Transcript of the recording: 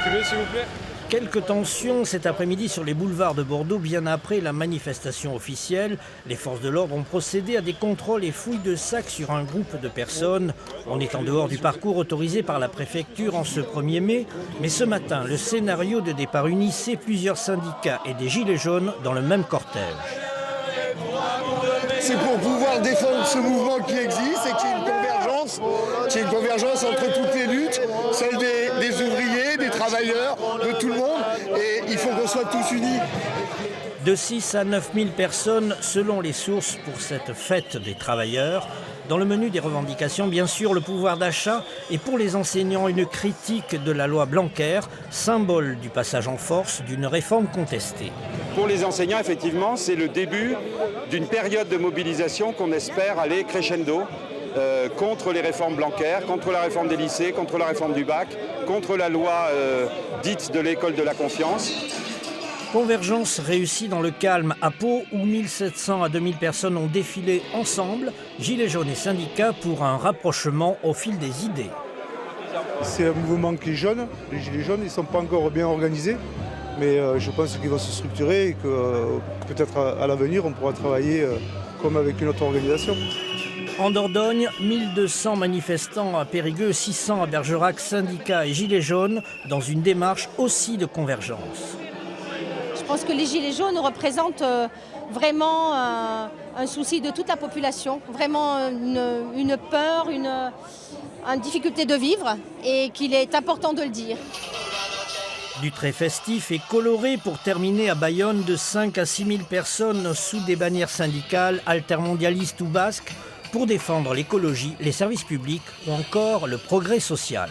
reculer s'il vous plaît. Quelques tensions cet après-midi sur les boulevards de Bordeaux, bien après la manifestation officielle. Les forces de l'ordre ont procédé à des contrôles et fouilles de sacs sur un groupe de personnes. On est en dehors du parcours autorisé par la préfecture en ce 1er mai. Mais ce matin, le scénario de départ unissait plusieurs syndicats et des gilets jaunes dans le même cortège. C'est pour pouvoir défendre ce mouvement qui existe et qu'il y ait une convergence entre toutes les luttes, celle des ouvriers, des travailleurs, de tout le monde, et il faut qu'on soit tous unis. De 6 à 9 000 personnes selon les sources pour cette fête des travailleurs. Dans le menu des revendications, bien sûr, le pouvoir d'achat et pour les enseignants, une critique de la loi Blanquer, symbole du passage en force d'une réforme contestée. Pour les enseignants, effectivement, c'est le début d'une période de mobilisation qu'on espère aller crescendo contre les réformes Blanquer, contre la réforme des lycées, contre la réforme du bac, contre la loi dite de l'école de la confiance. Convergence réussie dans le calme à Pau où 1700 à 2000 personnes ont défilé ensemble, gilets jaunes et syndicats pour un rapprochement au fil des idées. C'est un mouvement qui est jeune, les gilets jaunes, ils ne sont pas encore bien organisés, mais je pense qu'ils vont se structurer et que peut-être à l'avenir on pourra travailler comme avec une autre organisation. En Dordogne, 1200 manifestants à Périgueux, 600 à Bergerac, syndicats et gilets jaunes dans une démarche aussi de convergence. Je pense que les gilets jaunes représentent vraiment un souci de toute la population, vraiment une peur, une difficulté de vivre et qu'il est important de le dire. Du très festif et coloré pour terminer à Bayonne de 5 à 6 000 personnes sous des bannières syndicales, altermondialistes ou basques pour défendre l'écologie, les services publics ou encore le progrès social.